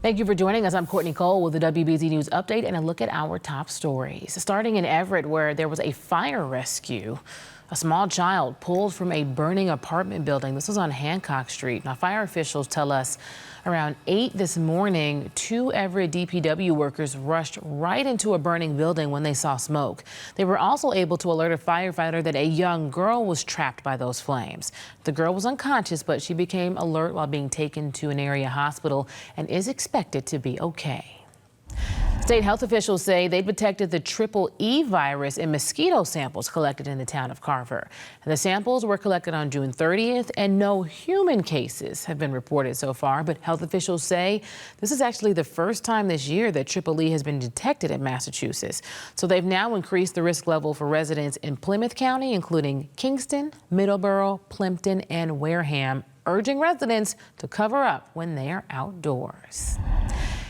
Thank you for joining us. I'm Courtney Cole with the WBZ News Update and a look at our top stories. Starting in Everett, where there was a fire rescue. A small child pulled from a burning apartment building. This was on Hancock Street. Now, fire officials tell us around 8 this morning, 2 Everett DPW workers rushed right into a burning building when they saw smoke. They were also able to alert a firefighter that a young girl was trapped by those flames. The girl was unconscious, but she became alert while being taken to an area hospital and is expected to be okay. State health officials say they detected the EEE virus in mosquito samples collected in the town of Carver. And the samples were collected on June 30th, and no human cases have been reported so far. But health officials say this is actually the first time this year that EEE has been detected in Massachusetts. So they've now increased the risk level for residents in Plymouth County, including Kingston, Middleborough, Plimpton, and Wareham, urging residents to cover up when they are outdoors.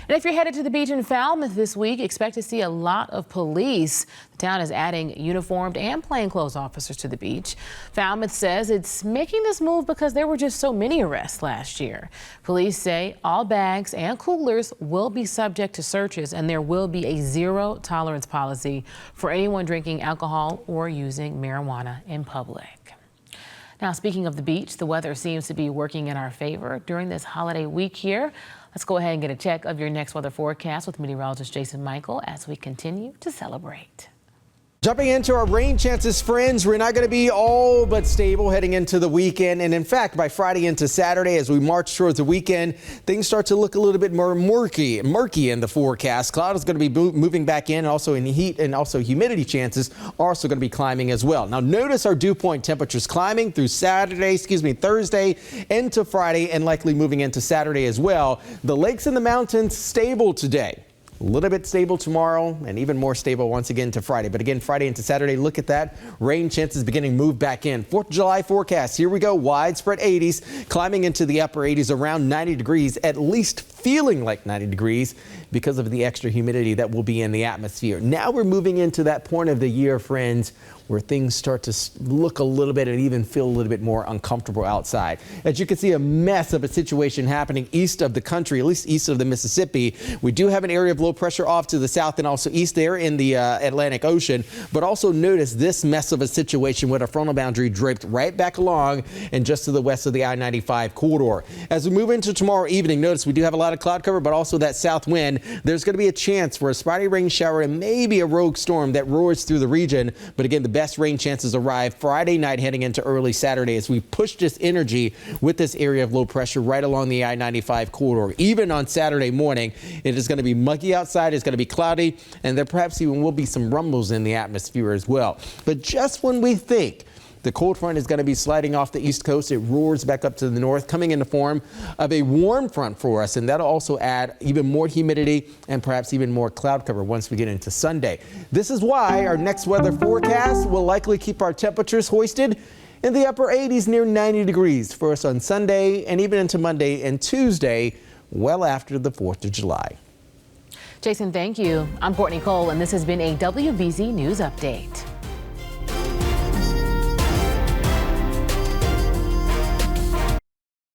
And if you're headed to the beach in Falmouth this week, expect to see a lot of police. The town is adding uniformed and plainclothes officers to the beach. Falmouth says it's making this move because there were just so many arrests last year. Police say all bags and coolers will be subject to searches, and there will be a zero tolerance policy for anyone drinking alcohol or using marijuana in public. Now, speaking of the beach, the weather seems to be working in our favor during this holiday week here. Let's go ahead and get a check of your next weather forecast with meteorologist Jason Mikell as we continue to celebrate. Jumping into our rain chances, friends, we're not going to be all but stable heading into the weekend. And in fact, by Friday into Saturday, as we march towards the weekend, things start to look a little bit more murky in the forecast. Cloud is going to be moving back in, also in heat, and also humidity chances are also going to be climbing as well. Now, notice our dew point temperatures climbing through Thursday into Friday, and likely moving into Saturday as well. The lakes and the mountains stable today. A little bit stable tomorrow, and even more stable once again to Friday. But again, Friday into Saturday, look at that. Rain chances beginning to move back in. 4th of July forecast. Here we go. Widespread 80s, climbing into the upper 80s, around 90 degrees, at least feeling like 90 degrees because of the extra humidity that will be in the atmosphere. Now we're moving into that point of the year, friends, where things start to look a little bit and even feel a little bit more uncomfortable outside. As you can see, a mess of a situation happening east of the country, at least east of the Mississippi. We do have an area of low pressure off to the south and also east there in the Atlantic Ocean. But also notice this mess of a situation with a frontal boundary draped right back along and just to the west of the I-95 corridor. As we move into tomorrow evening, notice we do have a lot of cloud cover, but also that south wind. There's going to be a chance for a spotty rain shower and maybe a rogue storm that roars through the region. But again, the best rain chances arrive Friday night heading into early Saturday as we push this energy with this area of low pressure right along the I-95 corridor. Even on Saturday morning, it is going to be muggy outside. It's going to be cloudy, and there perhaps even will be some rumbles in the atmosphere as well. But just when we think the cold front is going to be sliding off the east coast, it roars back up to the north, coming in the form of a warm front for us, and that'll also add even more humidity and perhaps even more cloud cover once we get into Sunday. This is why our next weather forecast will likely keep our temperatures hoisted in the upper 80s near 90 degrees for us on Sunday and even into Monday and Tuesday, well after the 4th of July. Jason, thank you. I'm Courtney Cole, and this has been a WBZ News Update.